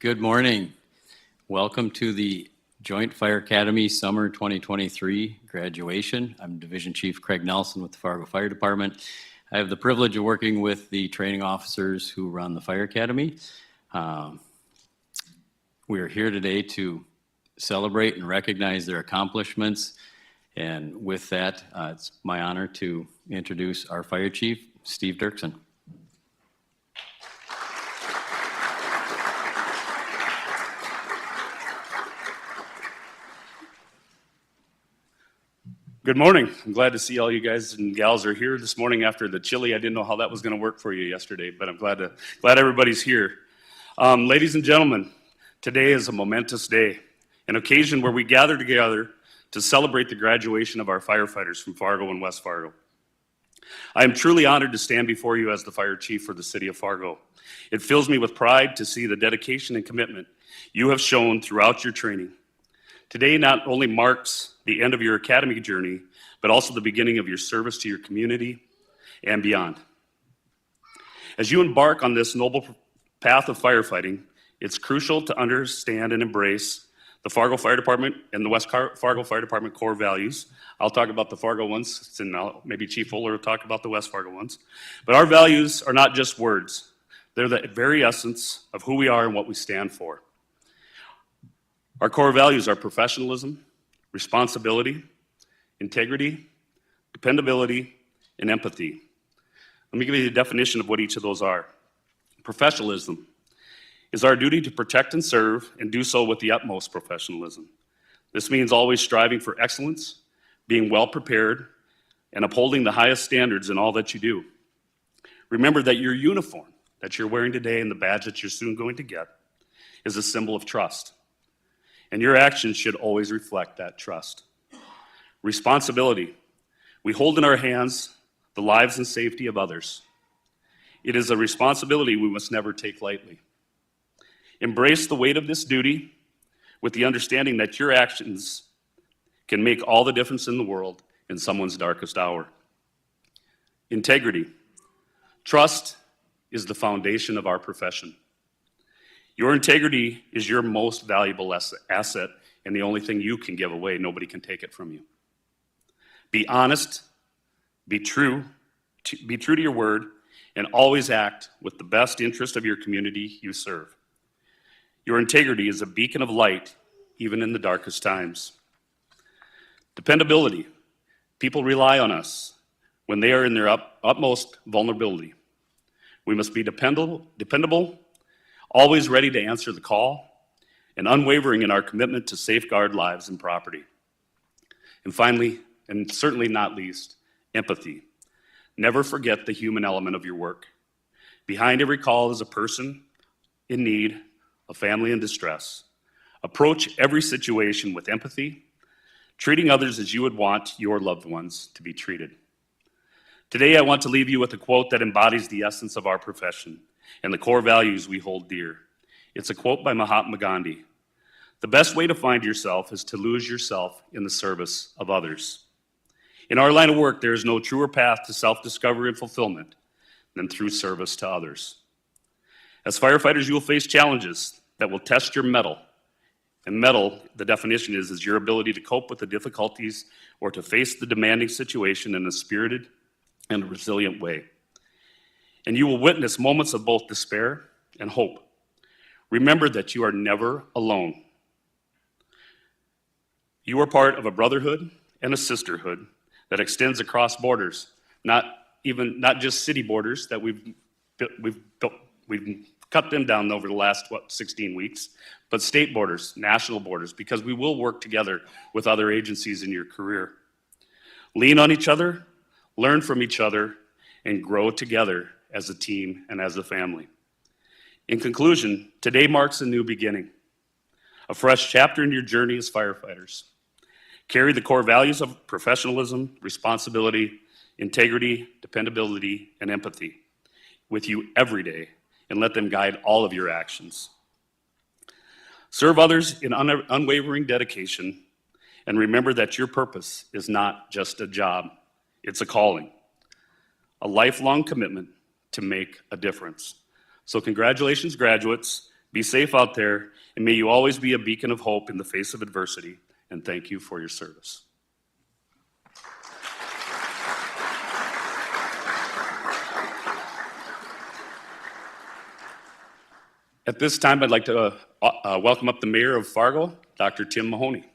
Good morning. Welcome to the Joint Fire Academy Summer 2023 graduation. I'm Division Chief Craig Nelson with the Fargo Fire Department. I have the privilege of working with the training officers who run the Fire Academy. We are here today to celebrate and recognize their accomplishments. And with that, it's my honor to introduce our Fire Chief, Steve Dirksen. Good morning. I'm glad to see all you guys and gals are here this morning after the chili. I didn't know how that was going to work for you yesterday, but I'm glad everybody's here. Ladies and gentlemen, today is a momentous day, an occasion where we gather together to celebrate the graduation of our firefighters from Fargo and West Fargo. I am truly honored to stand before you as the fire chief for the city of Fargo. It fills me with pride to see the dedication and commitment you have shown throughout your training. Today not only marks the end of your academy journey, but also the beginning of your service to your community and beyond. As you embark on this noble path of firefighting, it's crucial to understand and embrace the Fargo Fire Department and the West Fargo Fire Department core values. I'll talk about the Fargo ones, and maybe Chief Fuller will talk about the West Fargo ones. But our values are not just words. They're the very essence of who we are and what we stand for. Our core values are professionalism, responsibility, integrity, dependability, and empathy. Let me give you the definition of what each of those are. Professionalism is our duty to protect and serve and do so with the utmost professionalism. This means always striving for excellence, being well prepared, and upholding the highest standards in all that you do. Remember that your uniform that you're wearing today and the badge that you're soon going to get is a symbol of trust. And your actions should always reflect that trust. Responsibility. We hold in our hands the lives and safety of others. It is a responsibility we must never take lightly. Embrace the weight of this duty with the understanding that your actions can make all the difference in the world in someone's darkest hour. Integrity. Trust is the foundation of our profession. Your integrity is your most valuable asset and the only thing you can give away. Nobody can take it from you. Be honest, be true to your word, and always act with the best interest of your community you serve. Your integrity is a beacon of light, even in the darkest times. Dependability. People rely on us when they are in their utmost vulnerability. We must be dependable, always ready to answer the call, and unwavering in our commitment to safeguard lives and property. And finally, and certainly not least, empathy. Never forget the human element of your work. Behind every call is a person in need, a family in distress. Approach every situation with empathy, treating others as you would want your loved ones to be treated. Today, I want to leave you with a quote that embodies the essence of our profession and the core values we hold dear. It's a quote by Mahatma Gandhi. The best way to find yourself is to lose yourself in the service of others. In our line of work, there is no truer path to self-discovery and fulfillment than through service to others. As firefighters, you will face challenges that will test your mettle. And mettle, the definition is your ability to cope with the difficulties or to face the demanding situation in a spirited and a resilient way. And you will witness moments of both despair and hope. Remember that you are never alone. You are part of a brotherhood and a sisterhood that extends across borders, not just city borders that we've cut them down over the last 16 weeks, but state borders, national borders, because we will work together with other agencies in your career. Lean on each other, learn from each other, and grow together as a team and as a family. In conclusion, today marks a new beginning, a fresh chapter in your journey as firefighters. Carry the core values of professionalism, responsibility, integrity, dependability, and empathy with you every day, and let them guide all of your actions. Serve others in unwavering dedication, and remember that your purpose is not just a job, it's a calling, a lifelong commitment to make a difference. So congratulations, graduates. Be safe out there, and may you always be a beacon of hope in the face of adversity, and thank you for your service. At this time, I'd like to welcome up the Mayor of Fargo, Dr. Tim Mahoney.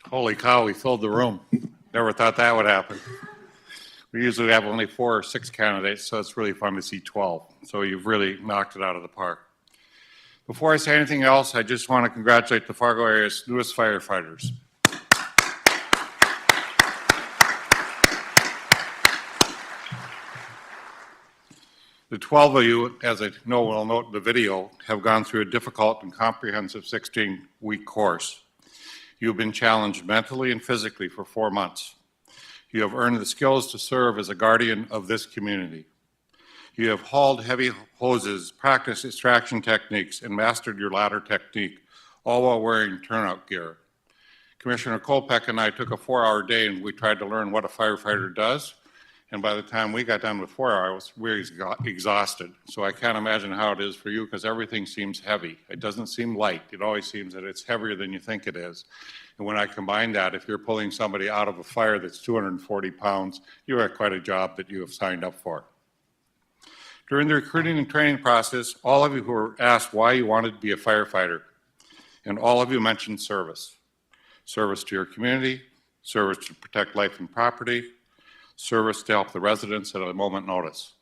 Holy cow, we filled the room. Never thought that would happen. We usually have only 4 or 6 candidates, so it's really fun to see 12. So you've really knocked it out of the park. Before I say anything else, I just want to congratulate the Fargo area's newest firefighters. The 12 of you, as I know will note in the video, have gone through a difficult and comprehensive 16-week course. You've been challenged mentally and physically for 4 months. You have earned the skills to serve as a guardian of this community. You have hauled heavy hoses, practiced extraction techniques, and mastered your ladder technique, all while wearing turnout gear. Commissioner Kolpeck and I took a 4-hour day and we tried to learn what a firefighter does. And by the time we got done with 4 hours, we were exhausted. So I can't imagine how it is for you because everything seems heavy. It doesn't seem light. It always seems that it's heavier than you think it is. And when I combine that, if you're pulling somebody out of a fire that's 240 pounds, you have quite a job that you have signed up for. During the recruiting and training process, all of you who were asked why you wanted to be a firefighter, and all of you mentioned service. Service to your community, service to protect life and property, service to help the residents at a moment's notice.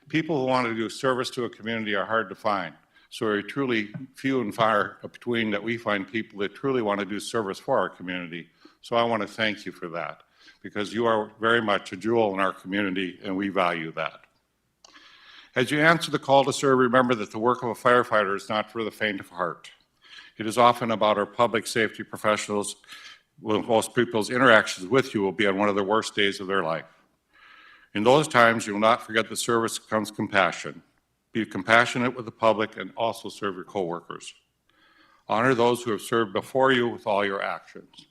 People who want to do service to a community are hard to find. So we're truly few and far between that we find people that truly want to do service for our community. So I want to thank you for that because you are very much a jewel in our community and we value that. As you answer the call to serve, remember that the work of a firefighter is not for the faint of heart. It is often about our public safety professionals. Most people's interactions with you will be on one of the worst days of their life. In those times, you will not forget that service comes compassion. Be compassionate with the public and also serve your coworkers. Honor those who have served before you with all your actions.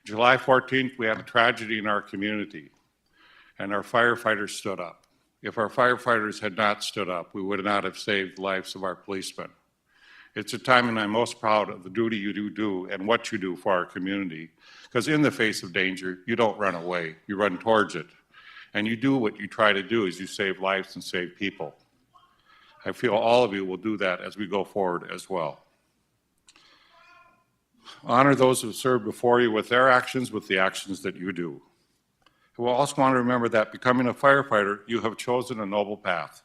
July 14th, we had a tragedy in our community, and our firefighters stood up. If our firefighters had not stood up, we would not have saved the lives of our policemen. It's a time when I'm most proud of the duty you do and what you do for our community, because in the face of danger, you don't run away, you run towards it. And you do what you try to do is you save lives and save people. I feel all of you will do that as we go forward as well. Honor those who have served before you with their actions, with the actions that you do. We also want to remember that becoming a firefighter, you have chosen a noble path.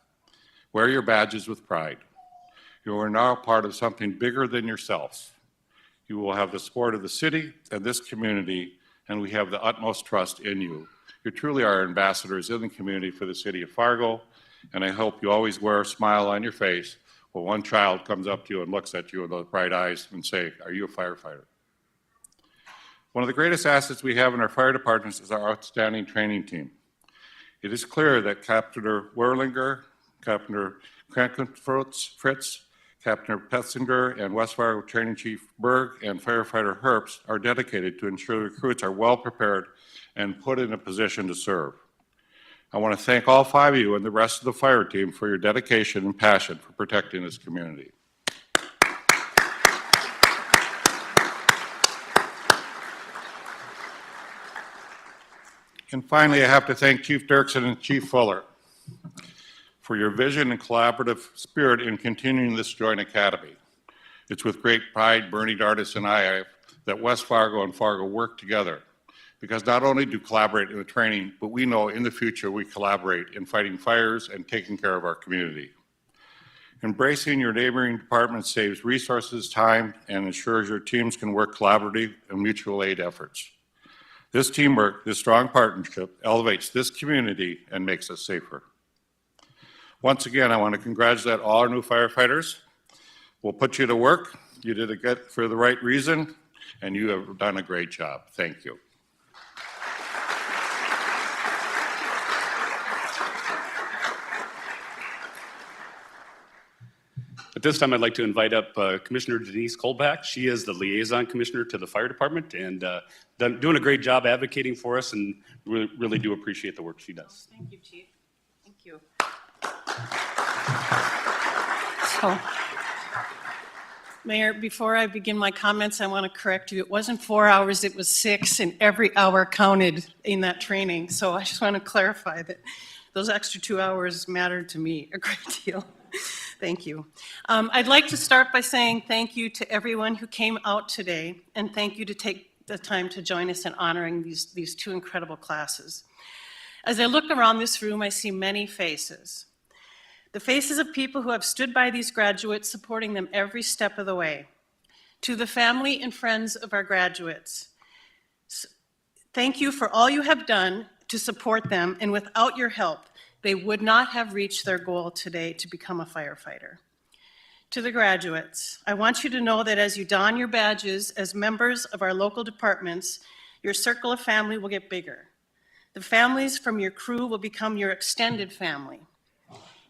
Wear your badges with pride. You are now part of something bigger than yourselves. You will have the support of the city and this community, and we have the utmost trust in you. You truly are ambassadors in the community for the city of Fargo, and I hope you always wear a smile on your face when one child comes up to you and looks at you with those bright eyes and say, "Are you a firefighter?" One of the greatest assets we have in our fire departments is our outstanding training team. It is clear that Captain Werlinger, Captain Fritz, Captain Petzinger, and West Fargo Training Chief Berg and Firefighter Herbst are dedicated to ensure recruits are well prepared and put in a position to serve. I want to thank all 5 of you and the rest of the fire team for your dedication and passion for protecting this community. And finally, I have to thank Chief Dirksen and Chief Fuller for your vision and collaborative spirit in continuing this joint academy. It's with great pride, Bernie Dardis and I, that West Fargo and Fargo work together, because not only do we collaborate in the training, but we know in the future we collaborate in fighting fires and taking care of our community. Embracing your neighboring department saves resources, time, and ensures your teams can work collaboratively in mutual aid efforts. This teamwork, this strong partnership, elevates this community and makes us safer. Once again, I want to congratulate all our new firefighters. We'll put you to work. You did it for the right reason, and you have done a great job. Thank you. At this time, I'd like to invite up Commissioner Denise Kolbach. She is the liaison commissioner to the fire department and doing a great job advocating for us, and really do appreciate the work she does. Thank you, Chief. Thank you. So, Mayor, before I begin my comments, I want to correct you. It wasn't 4 hours, it was 6, and every hour counted in that training. So I just want to clarify that those extra 2 hours mattered to me a great deal. Thank you. I'd like to start by saying thank you to everyone who came out today, and thank you to take the time to join us in honoring these two incredible classes. As I look around this room, I see many faces. The faces of people who have stood by these graduates, supporting them every step of the way. To the family and friends of our graduates, thank you for all you have done to support them, and without your help, they would not have reached their goal today to become a firefighter. To the graduates, I want you to know that as you don your badges as members of our local departments, your circle of family will get bigger. The families from your crew will become your extended family.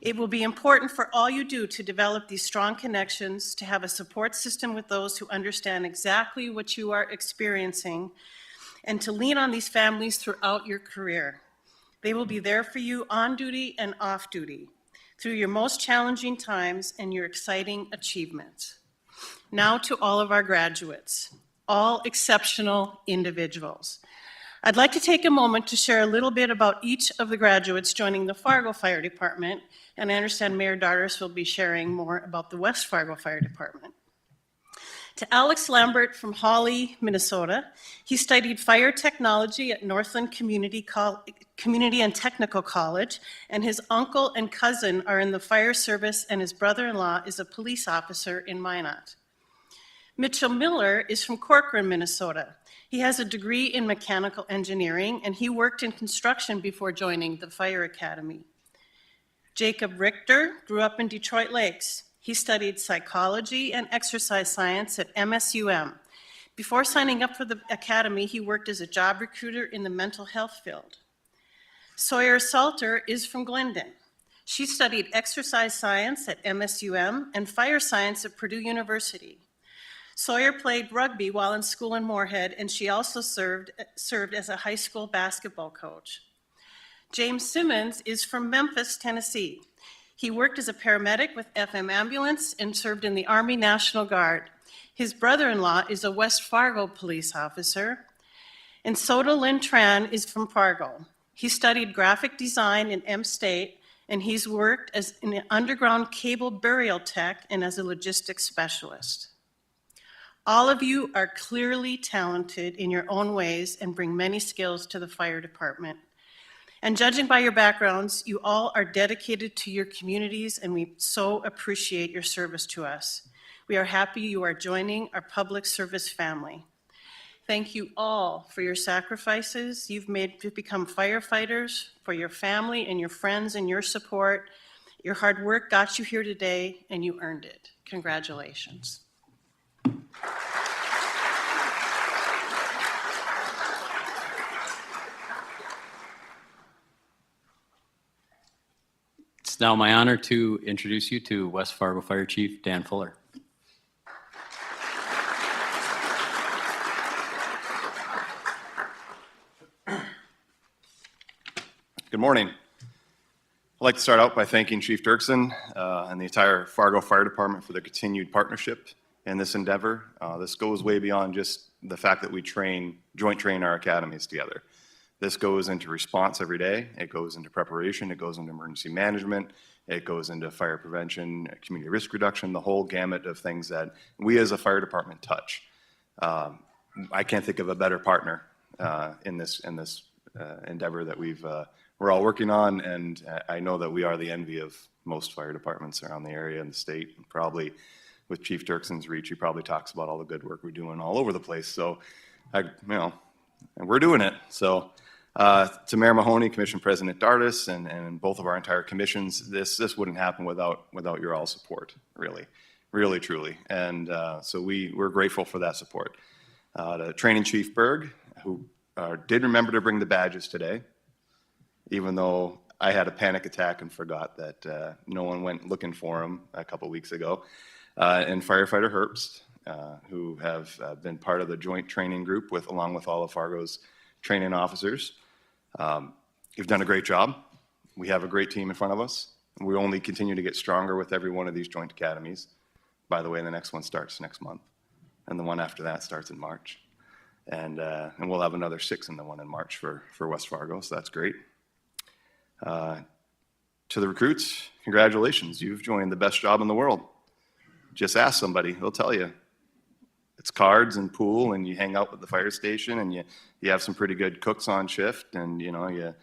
It will be important for all you do to develop these strong connections, to have a support system with those who understand exactly what you are experiencing, and to lean on these families throughout your career. They will be there for you on duty and off duty, through your most challenging times and your exciting achievements. Now to all of our graduates, all exceptional individuals. I'd like to take a moment to share a little bit about each of the graduates joining the Fargo Fire Department, and I understand Mayor Dartis will be sharing more about the West Fargo Fire Department. To Alex Lambert from Hawley, Minnesota, he studied fire technology at Northland Community and Technical College, and his uncle and cousin are in the fire service, and his brother-in-law is a police officer in Minot. Mitchell Miller is from Corcoran, Minnesota. He has a degree in mechanical engineering, and he worked in construction before joining the Fire Academy. Jacob Richter grew up in Detroit Lakes. He studied psychology and exercise science at MSUM. Before signing up for the academy, he worked as a job recruiter in the mental health field. Sawyer Salter is from Glendon. She studied exercise science at MSUM and fire science at Purdue University. Sawyer played rugby while in school in Moorhead, and she also served as a high school basketball coach. James Simmons is from Memphis, Tennessee. He worked as a paramedic with FM Ambulance and served in the Army National Guard. His brother-in-law is a West Fargo police officer. And Soda Lynn Tran is from Fargo. He studied graphic design in M-State, and he's worked as an underground cable burial tech and as a logistics specialist. All of you are clearly talented in your own ways and bring many skills to the fire department. And judging by your backgrounds, you all are dedicated to your communities, and we so appreciate your service to us. We are happy you are joining our public service family. Thank you all for your sacrifices you've made to become firefighters, for your family and your friends and your support. Your hard work got you here today, and you earned it. Congratulations. It's now my honor to introduce you to West Fargo Fire Chief Dan Fuller. Good morning. I'd like to start out by thanking Chief Dirksen and the entire Fargo Fire Department for their continued partnership in this endeavor. This goes way beyond just the fact that we joint train our academies together. This goes into response every day. It goes into preparation. It goes into emergency management. It goes into fire prevention, community risk reduction, the whole gamut of things that we as a fire department touch. I can't think of a better partner in this endeavor that we're all working on, and I know that we are the envy of most fire departments around the area and the state. Probably with Chief Dirksen's reach, he probably talks about all the good work we're doing all over the place. So, and we're doing it. So, to Mayor Mahoney, Commission President Dartis, and both of our entire commissions, this wouldn't happen without your all support, really, truly. And so we're grateful for that support. To Training Chief Berg, who did remember to bring the badges today, even though I had a panic attack and forgot that no one went looking for him a couple weeks ago. And firefighter Herbst, who have been part of the joint training group along with all of Fargo's training officers. You've done a great job. We have a great team in front of us. We only continue to get stronger with every one of these joint academies. By the way, the next one starts next month, and the one after that starts in March. And we'll have another 6 in the one in March for West Fargo, so that's great. To the recruits, congratulations. You've joined the best job in the world. Just ask somebody, they'll tell you. It's cards and pool, and you hang out at the fire station, and you have some pretty good cooks on shift, and you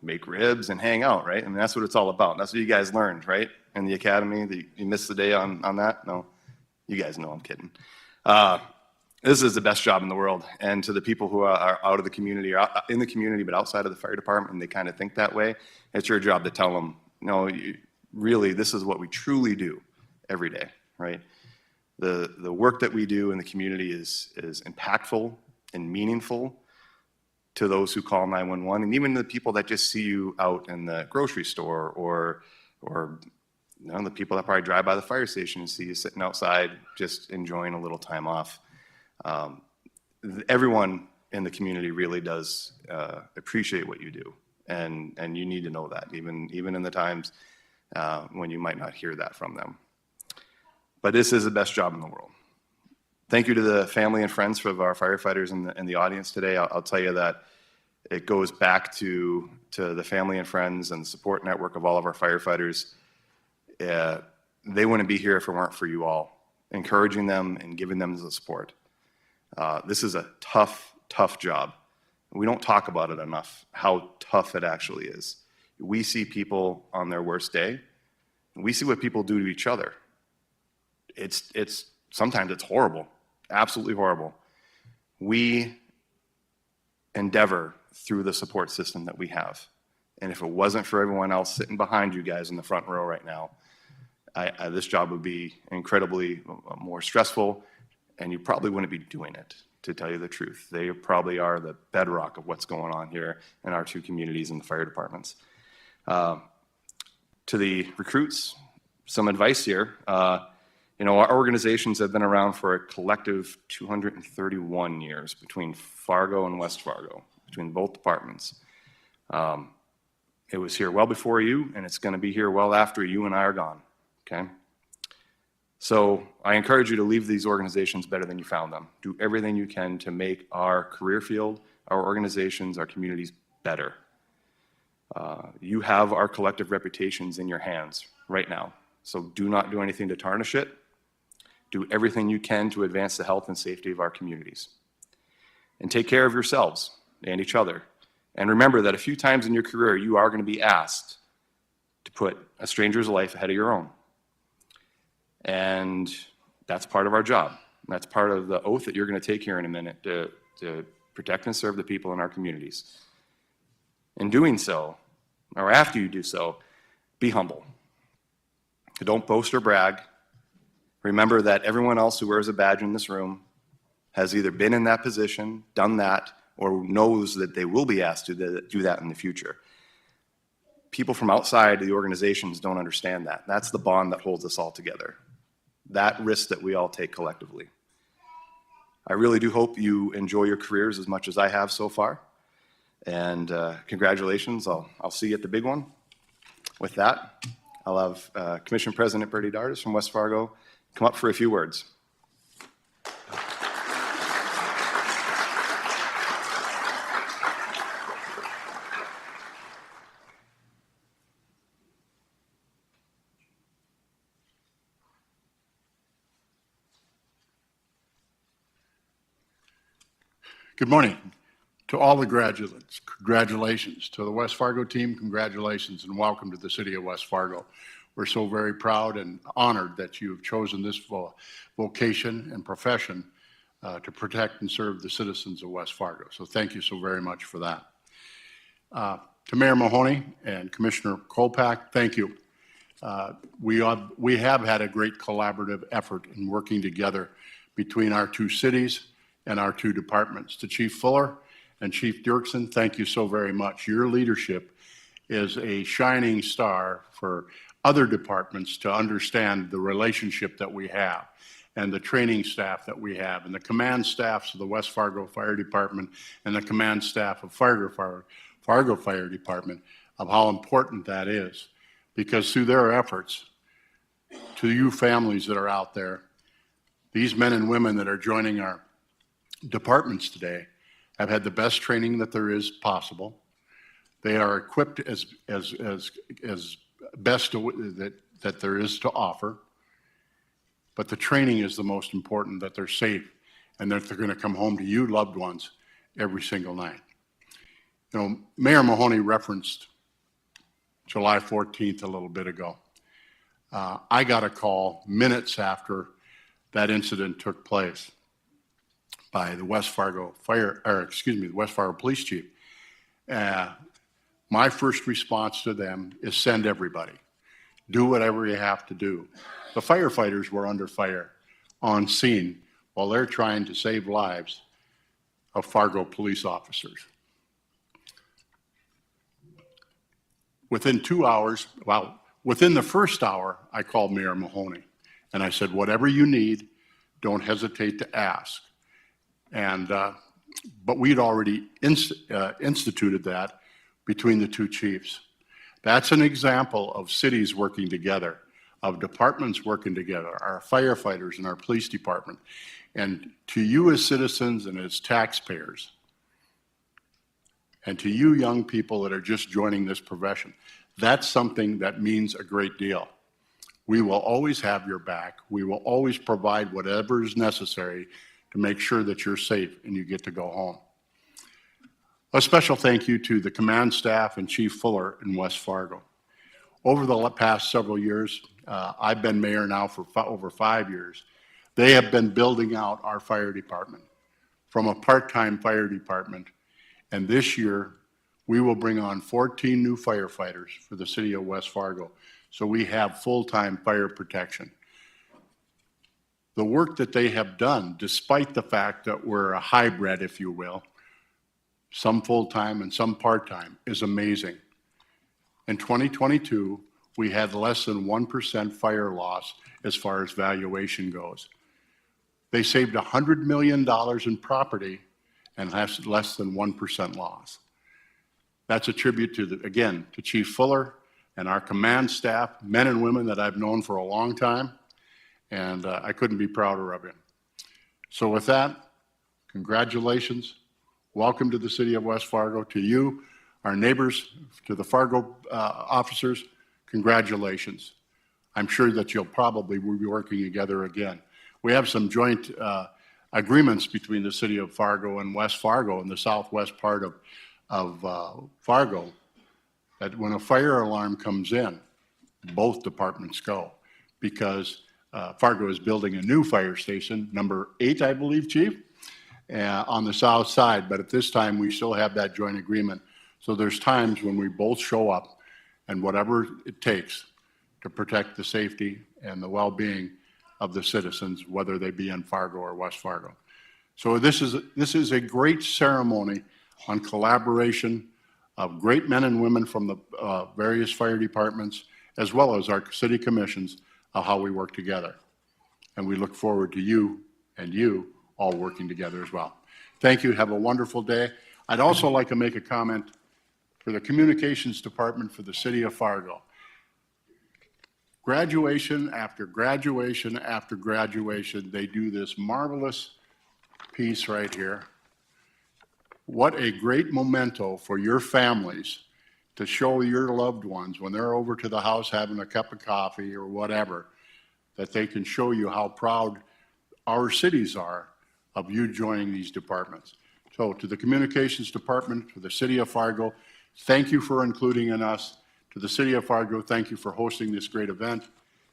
make ribs and hang out, right? I mean, that's what it's all about. That's what you guys learned, right? In the academy, you missed the day on that? No, you guys know I'm kidding. This is the best job in the world. And to the people who are out of the community, or in the community, but outside of the fire department, and they kind of think that way, it's your job to tell them, no, really, this is what we truly do every day, right? The work that we do in the community is impactful and meaningful to those who call 911, and even the people that just see you out in the grocery store, or the people that probably drive by the fire station and see you sitting outside just enjoying a little time off. Everyone in the community really does appreciate what you do, and you need to know that, even in the times when you might not hear that from them. But this is the best job in the world. Thank you to the family and friends of our firefighters in the audience today. I'll tell you that it goes back to the family and friends and the support network of all of our firefighters. They wouldn't be here if it weren't for you all, encouraging them and giving them the support. This is a tough job. We don't talk about it enough, how tough it actually is. We see people on their worst day, and we see what people do to each other. Sometimes it's horrible, absolutely horrible. We endeavor through the support system that we have. And if it wasn't for everyone else sitting behind you guys in the front row right now, this job would be incredibly more stressful, and you probably wouldn't be doing it, to tell you the truth. They probably are the bedrock of what's going on here in our 2 communities and the fire departments. To the recruits, some advice here. Our organizations have been around for a collective 231 years between Fargo and West Fargo, between both departments. It was here well before you, and it's going to be here well after you and I are gone, okay? So I encourage you to leave these organizations better than you found them. Do everything you can to make our career field, our organizations, our communities better. You have our collective reputations in your hands right now, so do not do anything to tarnish it. Do everything you can to advance the health and safety of our communities. And take care of yourselves and each other. And remember that a few times in your career, you are going to be asked to put a stranger's life ahead of your own. And that's part of our job. That's part of the oath that you're going to take here in a minute to protect and serve the people in our communities. In doing so, or after you do so, be humble. Don't boast or brag. Remember that everyone else who wears a badge in this room has either been in that position, done that, or knows that they will be asked to do that in the future. People from outside the organizations don't understand that. That's the bond that holds us all together. That risk that we all take collectively. I really do hope you enjoy your careers as much as I have so far. And congratulations, I'll see you at the big one. With that, I'll have Commission President Bertie Dardis from West Fargo come up for a few words. Good morning to all the graduates. Congratulations to the West Fargo team. Congratulations and welcome to the city of West Fargo. We're so very proud and honored that you've chosen this vocation and profession to protect and serve the citizens of West Fargo. So thank you so very much for that. To Mayor Mahoney and Commissioner Kolpak, thank you. We have had a great collaborative effort in working together between our 2 cities and our 2 departments. To Chief Fuller and Chief Dirksen, thank you so very much. Your leadership is a shining star for other departments to understand the relationship that we have and the training staff that we have and the command staffs of the West Fargo Fire Department and the command staff of Fargo Fire Department of how important that is. Because through their efforts, to you families that are out there, these men and women that are joining our departments today have had the best training that there is possible. They are equipped as best that there is to offer. But the training is the most important, that they're safe and that they're going to come home to you, loved ones, every single night. You know, Mayor Mahoney referenced July 14th a little bit ago. I got a call minutes after that incident took place by the West Fargo the West Fargo Police Chief. My first response to them is send everybody. Do whatever you have to do. The firefighters were under fire on scene while they're trying to save lives of Fargo police officers. Within 2 hours, within the first hour, I called Mayor Mahoney and I said, whatever you need, don't hesitate to ask. And, but we'd already instituted that between the two chiefs. That's an example of cities working together, of departments working together, our firefighters and our police department. And to you as citizens and as taxpayers, and to you young people that are just joining this profession, that's something that means a great deal. We will always have your back. We will always provide whatever is necessary to make sure that you're safe and you get to go home. A special thank you to the command staff and Chief Fuller in West Fargo. Over the past several years, I've been mayor now for over 5 years. They have been building out our fire department from a part-time fire department. And this year, we will bring on 14 new firefighters for the city of West Fargo. So we have full-time fire protection. The work that they have done, despite the fact that we're a hybrid, if you will, some full-time and some part-time, is amazing. In 2022, we had less than 1% fire loss as far as valuation goes. They saved $100 million in property and less than 1% loss. That's a tribute to, again, to Chief Fuller and our command staff, men and women that I've known for a long time, and I couldn't be prouder of him. So with that, congratulations. Welcome to the city of West Fargo. To you, our neighbors, to the Fargo officers, congratulations. I'm sure that you'll probably will be working together again. We have some joint agreements between the city of Fargo and West Fargo in the southwest part of Fargo, that when a fire alarm comes in, both departments go, because Fargo is building a new fire station, number 8, I believe, Chief, on the south side, but at this time, we still have that joint agreement. So there's times when we both show up and whatever it takes to protect the safety and the well-being of the citizens, whether they be in Fargo or West Fargo. So this is a great ceremony on collaboration of great men and women from the various fire departments, as well as our city commissions, of how we work together. And we look forward to you and you all working together as well. Thank you. Have a wonderful day. I'd also like to make a comment for the communications department for the city of Fargo. Graduation after graduation after graduation, they do this marvelous piece right here. What a great memento for your families to show your loved ones when they're over to the house having a cup of coffee or whatever, that they can show you how proud our cities are of you joining these departments. So to the communications department, to the city of Fargo, thank you for including in us. To the city of Fargo, thank you for hosting this great event.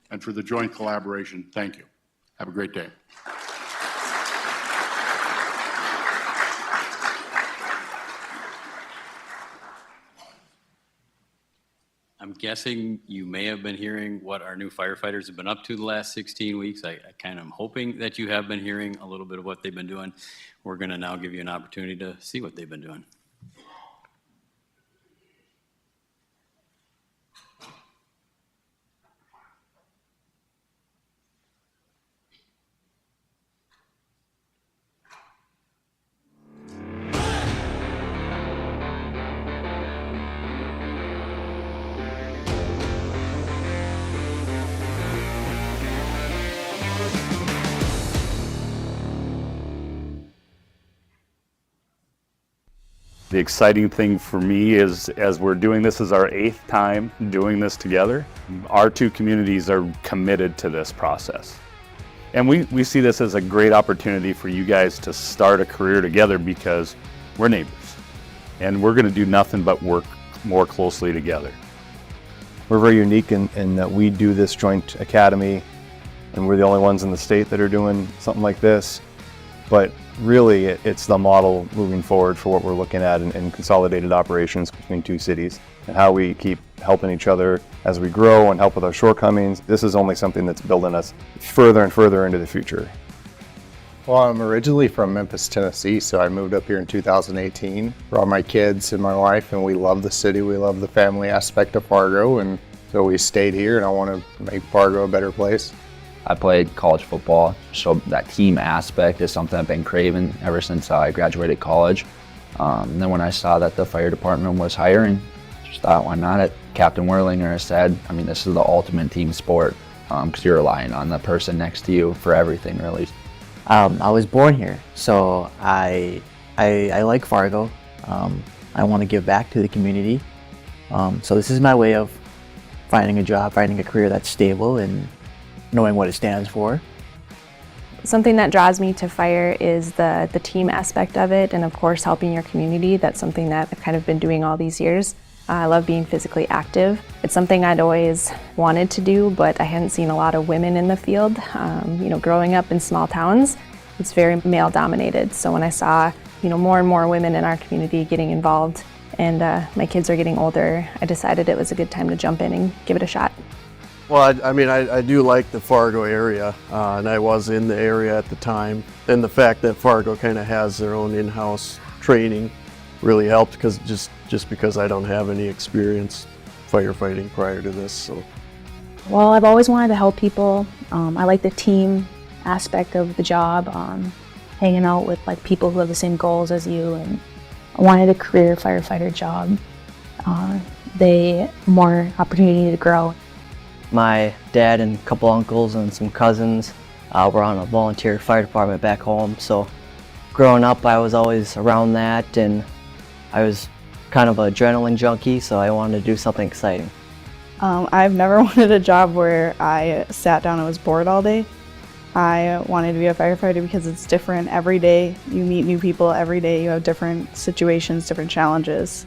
And for the joint collaboration, thank you. Have a great day. I'm guessing you may have been hearing what our new firefighters have been up to the last 16 weeks. I kind of am hoping that you have been hearing a little bit of what they've been doing. We're going to now give you an opportunity to see what they've been doing. The exciting thing for me is, as we're doing this is our 8th time doing this together, our two communities are committed to this process. And we see this as a great opportunity for you guys to start a career together because we're neighbors. And we're going to do nothing but work more closely together. We're very unique in that we do this joint academy, and we're the only ones in the state that are doing something like this. But really, it's the model moving forward for what we're looking at in consolidated operations between two cities and how we keep helping each other as we grow and help with our shortcomings. This is only something that's building us further and further into the future. Well, I'm originally from Memphis, Tennessee, so I moved up here in 2018. Brought my kids and my wife, and we love the city. We love the family aspect of Fargo, and so we stayed here, and I want to make Fargo a better place. I played college football, so that team aspect is something I've been craving ever since I graduated college. And then when I saw that the fire department was hiring, just thought, why not? Captain Werlinger said, I mean, this is the ultimate team sport because you're relying on the person next to you for everything, really. I was born here, so I like Fargo. I want to give back to the community. So this is my way of finding a job, finding a career that's stable, and knowing what it stands for. Something that draws me to fire is the team aspect of it, and of course helping your community. That's something that I've kind of been doing all these years. I love being physically active. It's something I'd always wanted to do, but I hadn't seen a lot of women in the field. Growing up in small towns, it's very male dominated. So when I saw, more and more women in our community getting involved, and my kids are getting older, I decided it was a good time to jump in and give it a shot. Well, I do like the Fargo area, and I was in the area at the time. And the fact that Fargo kind of has their own in-house training really helped because just because I don't have any experience firefighting prior to this. So. Well, I've always wanted to help people. I like the team aspect of the job, hanging out with people who have the same goals as you, and I wanted a career firefighter job. More opportunity to grow. My dad and a couple uncles and some cousins were on a volunteer fire department back home, so growing up I was always around that, and I was kind of an adrenaline junkie, so I wanted to do something exciting. I've never wanted a job where I sat down and was bored all day. I wanted to be a firefighter because it's different every day. You meet new people every day, you have different situations, different challenges,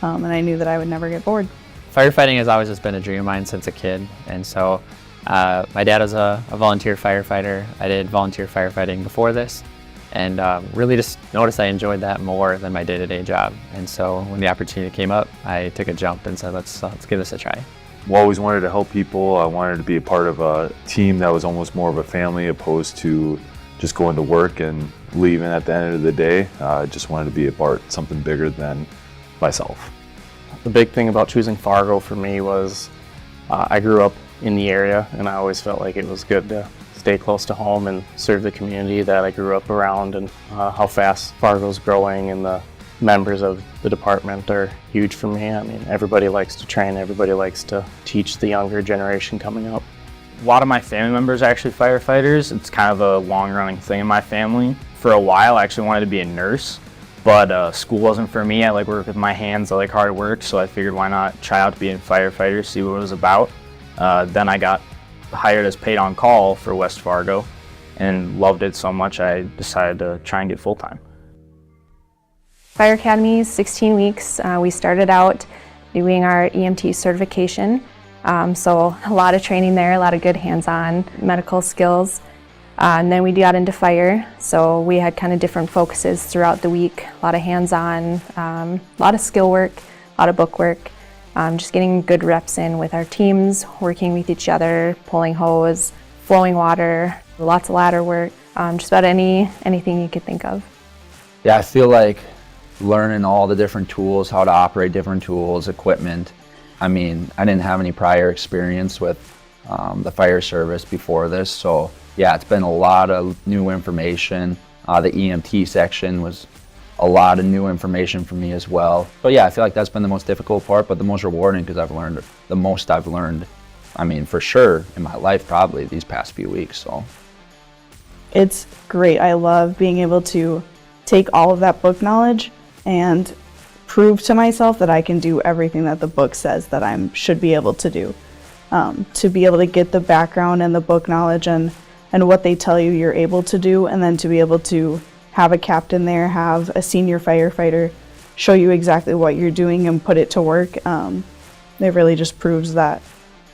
and I knew that I would never get bored. Firefighting has always just been a dream of mine since a kid, and so my dad was a volunteer firefighter. I did volunteer firefighting before this, and really just noticed I enjoyed that more than my day-to-day job. And so when the opportunity came up, I took a jump and said, let's give this a try. I always wanted to help people. I wanted to be a part of a team that was almost more of a family opposed to just going to work and leaving at the end of the day. I just wanted to be a part of something bigger than myself. The big thing about choosing Fargo for me was I grew up in the area, and I always felt like it was good to stay close to home and serve the community that I grew up around, and how fast Fargo's growing, and the members of the department are huge for me. I mean, everybody likes to train, everybody likes to teach the younger generation coming up. A lot of my family members are actually firefighters. It's kind of a long-running thing in my family. For a while, I actually wanted to be a nurse, but school wasn't for me. I like work with my hands, I like hard work, so I figured why not try out to be a firefighter, see what it was about. Then I got hired as paid on call for West Fargo and loved it so much I decided to try and get full-time. Fire Academy is 16 weeks. We started out doing our EMT certification, so a lot of training there, a lot of good hands-on medical skills. And then we got into fire, so we had kind of different focuses throughout the week, a lot of hands-on, a lot of skill work, a lot of book work, just getting good reps in with our teams, working with each other, pulling hose, flowing water, lots of ladder work, just about anything you could think of. Yeah, I feel like learning all the different tools, how to operate different tools, equipment. I mean, I didn't have any prior experience with the fire service before this, so yeah, it's been a lot of new information. The EMT section was a lot of new information for me as well. But yeah, I feel like that's been the most difficult part, but the most rewarding because I've learned the most I've learned, I mean, for sure, in my life probably these past few weeks, so. It's great. I love being able to take all of that book knowledge and prove to myself that I can do everything that the book says that I should be able to do. To be able to get the background and the book knowledge and what they tell you you're able to do, and then to be able to have a captain there, have a senior firefighter show you exactly what you're doing and put it to work. It really just proves that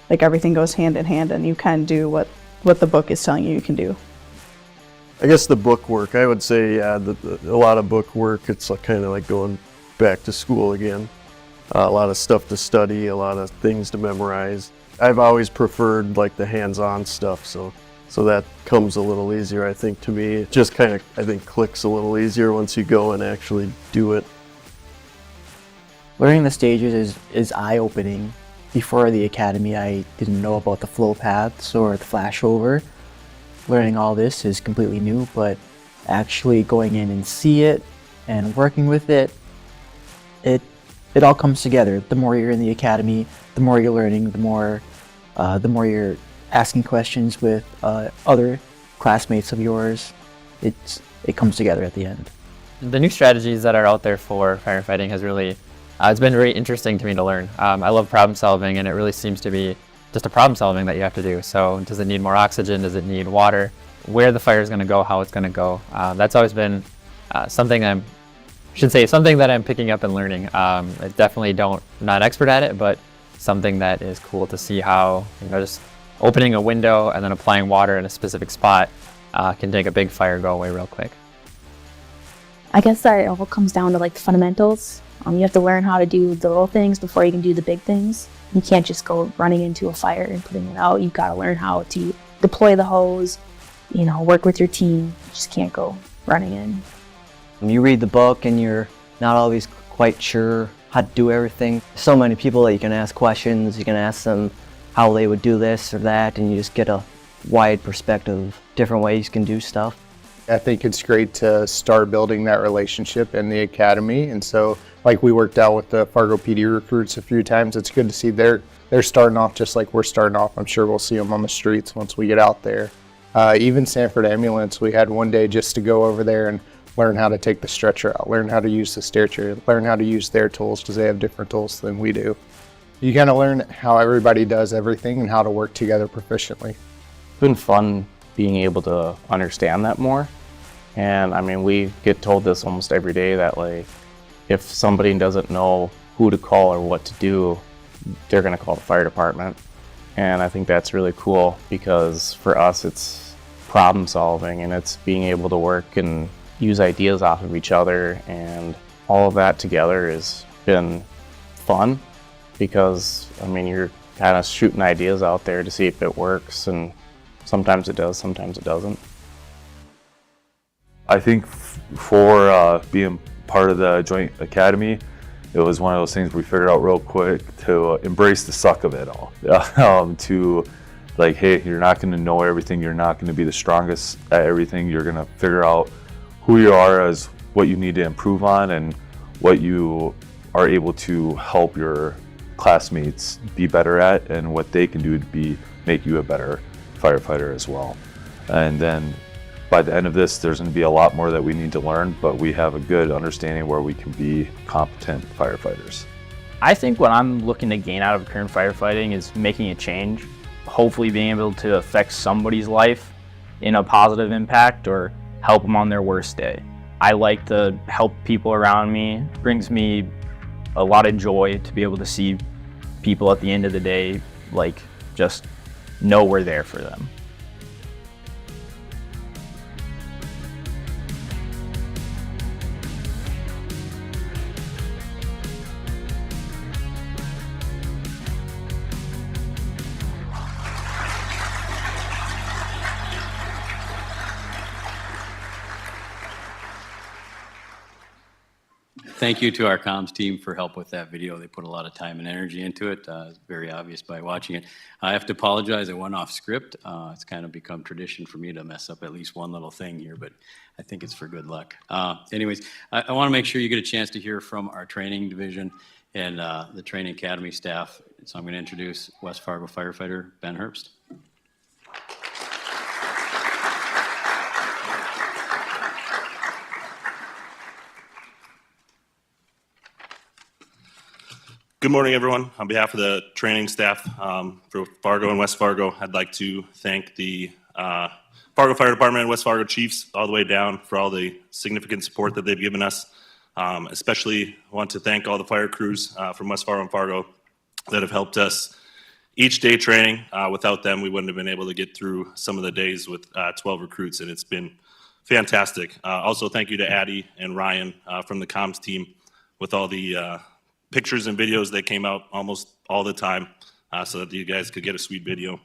like everything goes hand in hand and you can do what the book is telling you can do. I guess the book work, I would say, yeah, a lot of book work, it's like, kind of like going back to school again. A lot of stuff to study, a lot of things to memorize. I've always preferred like the hands-on stuff, so that comes a little easier, I think, to me. It just kind of, I think, clicks a little easier once you go and actually do it. Learning the stages is eye-opening. Before the academy, I didn't know about the flow paths or the flashover. Learning all this is completely new, but actually going in and see it and working with it, it all comes together. The more you're in the academy, the more you're learning, the more you're asking questions with other classmates of yours. It comes together at the end. The new strategies that are out there for firefighting has really, it's been very interesting to me to learn. I love problem solving, and it really seems to be just a problem solving that you have to do. So does it need more oxygen? Does it need water? Where the fire is going to go, how it's going to go. That's always been something something that I'm picking up and learning. I definitely not an expert at it, but something that is cool to see how, just opening a window and then applying water in a specific spot can make a big fire go away real quick. I guess that it all comes down to like the fundamentals. You have to learn how to do the little things before you can do the big things. You can't just go running into a fire and putting it out. You've got to learn how to deploy the hose, work with your team. You just can't go running in. When you read the book and you're not always quite sure how to do everything, so many people that you can ask questions, you can ask them how they would do this or that, and you just get a wide perspective of different ways you can do stuff. I think it's great to start building that relationship in the academy, and so like we worked out with the Fargo PD recruits a few times. It's good to see they're starting off just like we're starting off. I'm sure we'll see them on the streets once we get out there. Even Sanford Ambulance, we had one day just to go over there and learn how to take the stretcher out, learn how to use the stair chair, learn how to use their tools because they have different tools than we do. You kind of learn how everybody does everything and how to work together proficiently. It's been fun being able to understand that more. And I mean, we get told this almost every day that like, if somebody doesn't know who to call or what to do, they're going to call the fire department. And I think that's really cool because for us, it's problem solving and it's being able to work and use ideas off of each other. And all of that together has been fun because, I mean, you're kind of shooting ideas out there to see if it works. And sometimes it does, sometimes it doesn't. I think for being part of the Joint Academy, it was one of those things we figured out real quick to embrace the suck of it all. To like, hey, you're not going to know everything. You're not going to be the strongest at everything. You're going to figure out who you are as what you need to improve on and what you are able to help your classmates be better at and what they can do to make you a better firefighter as well. And then by the end of this, there's going to be a lot more that we need to learn, but we have a good understanding where we can be competent firefighters. I think what I'm looking to gain out of current firefighting is making a change, hopefully being able to affect somebody's life in a positive impact or help them on their worst day. I like to help people around me. It brings me a lot of joy to be able to see people at the end of the day, like, just know we're there for them. Thank you to our comms team for help with that video. They put a lot of time and energy into it. It's very obvious by watching it. I have to apologize, I went off script. It's kind of become tradition for me to mess up at least one little thing here, but I think it's for good luck. Anyways, I want to make sure you get a chance to hear from our training division and the training academy staff. So I'm going to introduce West Fargo firefighter Ben Herbst. Good morning, everyone. On behalf of the training staff for Fargo and West Fargo, I'd like to thank the Fargo Fire Department and West Fargo Chiefs all the way down for all the significant support that they've given us. Especially want to thank all the fire crews from West Fargo and Fargo that have helped us each day training. Without them, we wouldn't have been able to get through some of the days with 12 recruits, and it's been fantastic. Also, thank you to Addie and Ryan from the comms team with all the pictures and videos that came out almost all the time so that you guys could get a sweet video.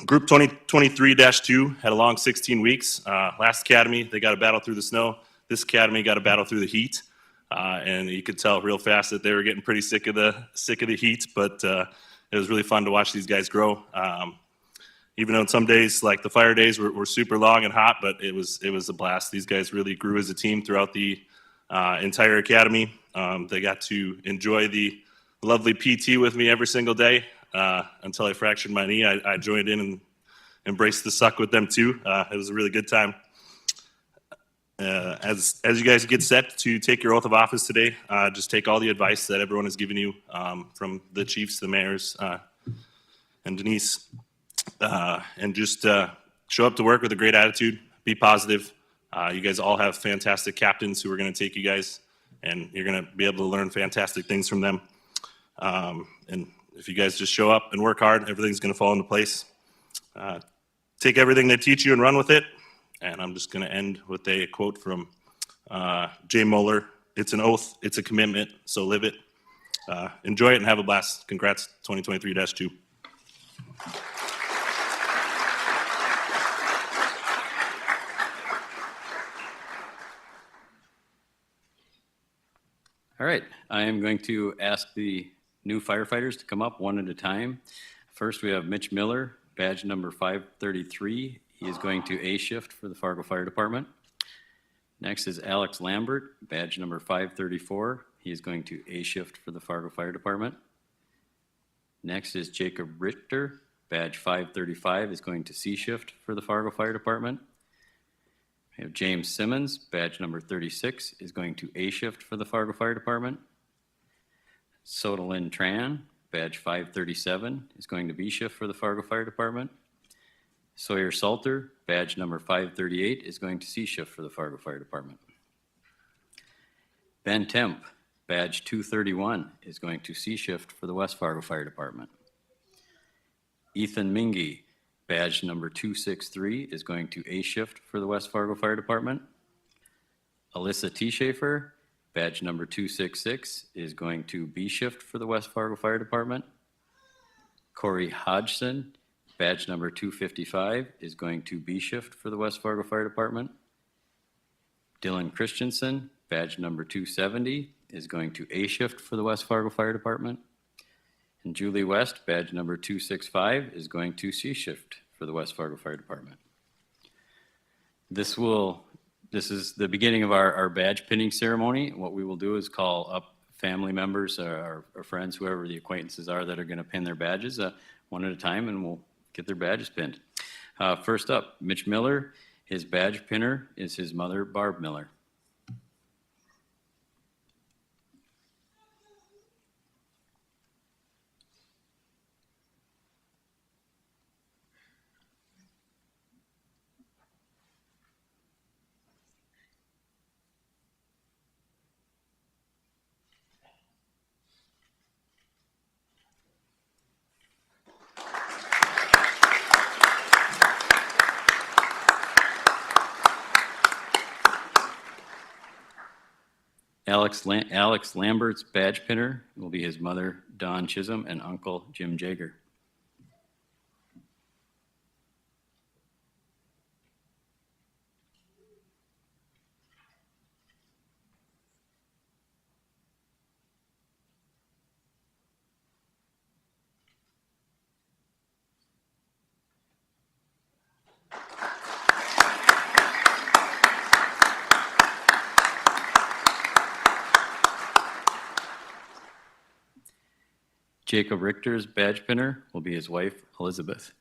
Group 2023-2 had a long 16 weeks. Last academy, they got a battle through the snow. This academy got a battle through the heat. And you could tell real fast that they were getting pretty sick of the heat, but it was really fun to watch these guys grow. Even though some days, like the fire days, were super long and hot, but it was a blast. These guys really grew as a team throughout the entire academy. They got to enjoy the lovely PT with me every single day until I fractured my knee. I joined in and embraced the suck with them too. It was a really good time. As you guys get set to take your oath of office today, just take all the advice that everyone has given you from the chiefs, the mayors, and Denise, and just show up to work with a great attitude, be positive. You guys all have fantastic captains who are going to take you guys, and you're going to be able to learn fantastic things from them. And if you guys just show up and work hard, everything's going to fall into place. Take everything they teach you and run with it. And I'm just going to end with a quote from Jay Moeller. It's an oath, it's a commitment, so live it. Enjoy it and have a blast. Congrats, 2023-2. All right, I am going to ask the new firefighters to come up one at a time. First, we have Mitch Miller, badge number 533. He is going to A shift for the Fargo Fire Department. Next is Alex Lambert, badge number 534. He is going to A shift for the Fargo Fire Department. Next is Jacob Richter, badge 535, is going to C shift for the Fargo Fire Department. We have James Simmons, badge number 36, is going to A shift for the Fargo Fire Department. Sodalyn Tran, badge 537, is going to B shift for the Fargo Fire Department. Sawyer Salter, badge number 538, is going to C shift for the Fargo Fire Department. Ben Temp, badge 231, is going to C shift for the West Fargo Fire Department. Ethan Mingy, badge number 263, is going to A shift for the West Fargo Fire Department. Alyssa T. Schaefer, badge number 266, is going to B shift for the West Fargo Fire Department. Corey Hodgson, badge number 255, is going to B shift for the West Fargo Fire Department. Dylan Christensen, badge number 270, is going to A shift for the West Fargo Fire Department. And Julie West, badge number 265, is going to C shift for the West Fargo Fire Department. This is the beginning of our badge pinning ceremony. What we will do is call up family members or friends, whoever the acquaintances are that are going to pin their badges one at a time, and we'll get their badges pinned. First up, Mitch Miller. His badge pinner is his mother, Barb Miller. Alex Lambert's badge pinner will be his mother, Dawn Chisholm, and uncle, Jim Jager. Jacob Richter's badge pinner will be his wife, Elizabeth.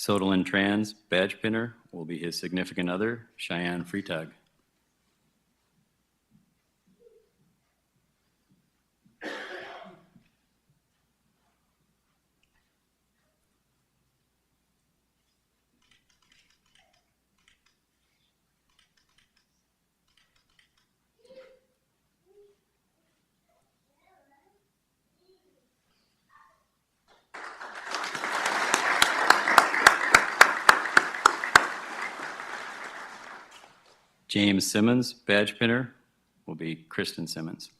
Sodalin Trans badge pinner will be his significant other, Cheyenne Freetag. James Simmons, badge pinner, will be Kristen Simmons.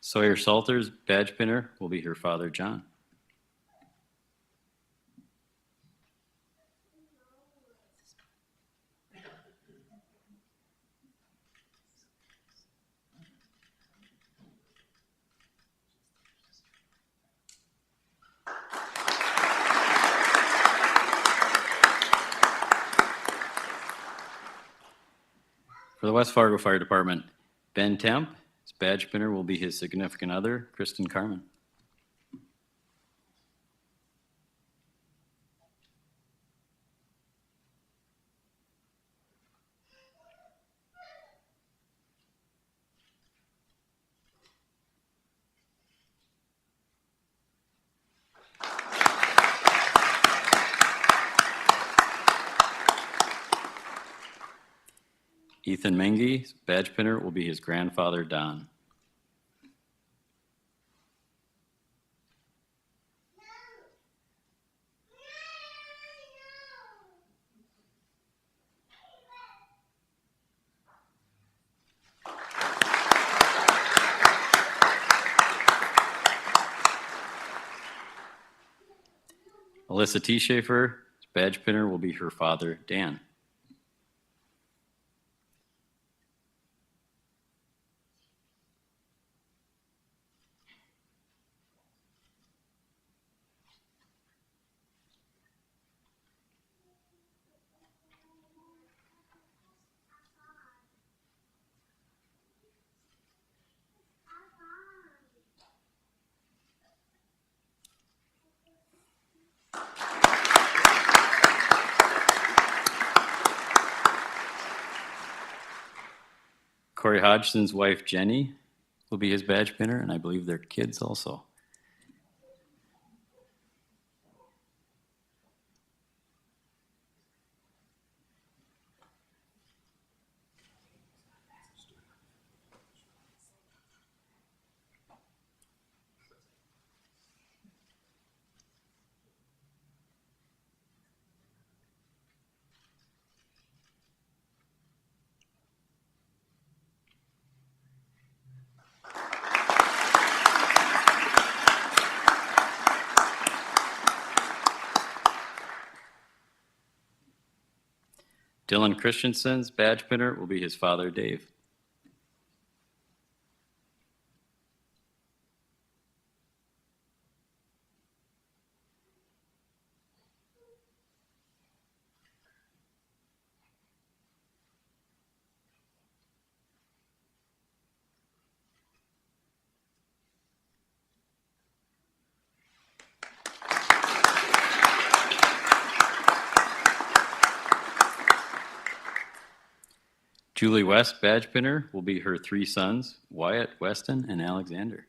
Sawyer Salters, badge pinner, will be her father, John. For the West Fargo Fire Department, Ben Temp, his badge pinner will be his significant other, Kristen Carmen. Ethan Mengi, badge pinner, will be his grandfather, Don. Alyssa T. Schaefer, badge pinner, will be her father, Dan. Corey Hodgson's wife, Jenny, will be his badge pinner, and I believe their kids also. Dylan Christensen's badge pinner will be his father, Dave. Julie West, badge pinner, will be her three sons, Wyatt, Weston, and Alexander.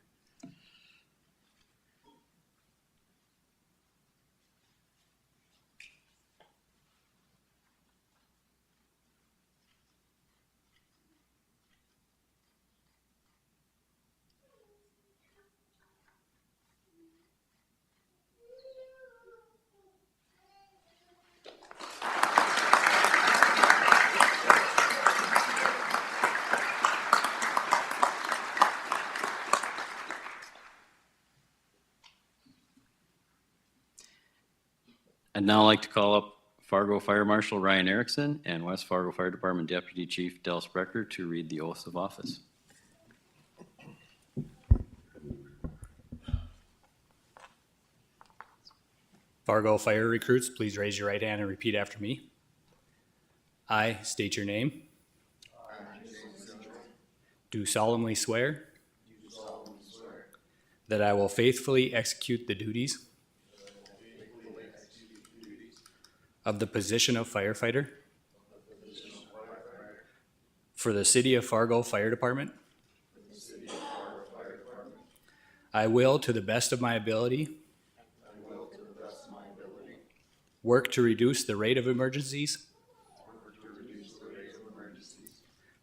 I'd now like to call up Fargo Fire Marshal Ryan Erickson and West Fargo Fire Department Deputy Chief Del Sprecher to read the oaths of office. Fargo fire recruits, please raise your right hand and repeat after me. I state your name. Do solemnly swear that I will faithfully execute the duties of the position of firefighter for the City of Fargo Fire Department. I will, to the best of my ability, work to reduce the rate of emergencies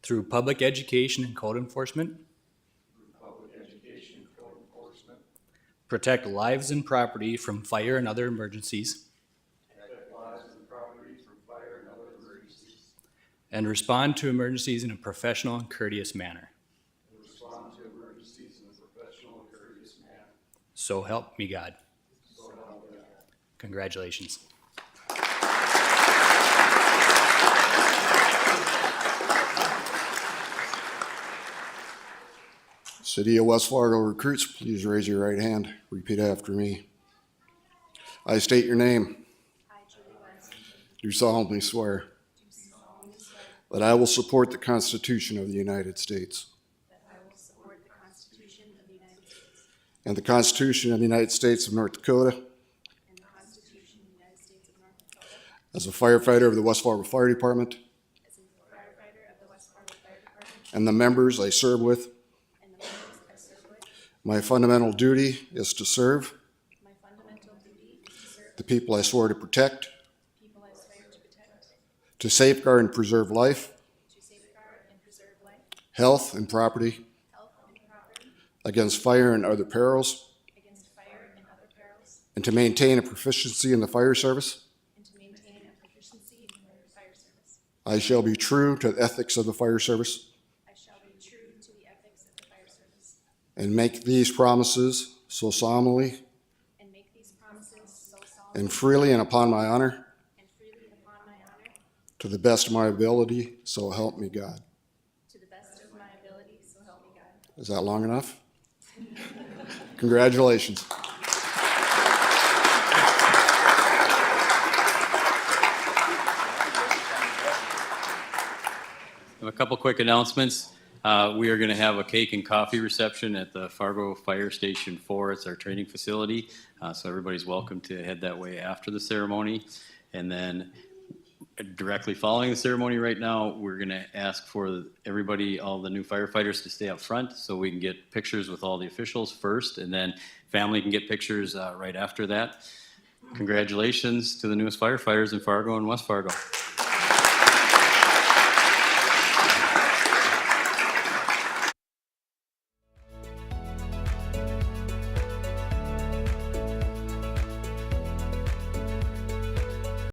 through public education and code enforcement, protect lives and property from fire and other emergencies, and respond to emergencies in a professional and courteous manner. So help me God. Congratulations. City of West Fargo recruits, please raise your right hand. Repeat after me. I state your name. Do solemnly swear that I will support the Constitution of the United States and the Constitution of the United States of North Dakota as a firefighter of the West Fargo Fire Department and the members I serve with. My fundamental duty is to serve the people I swore to protect, to safeguard and preserve life, health and property against fire and other perils, and to maintain a proficiency in the fire service. I shall be true to the ethics of the fire service and make these promises so solemnly and freely and upon my honor to the best of my ability, so help me God. Is that long enough? Congratulations. I have a couple quick announcements. We are going to have a cake and coffee reception at the Fargo Fire Station 4. It's our training facility, so everybody's welcome to head that way after the ceremony. And then directly following the ceremony right now, we're going to ask for everybody, all the new firefighters, to stay up front so we can get pictures with all the officials first, and then family can get pictures right after that. Congratulations to the newest firefighters in Fargo and West Fargo.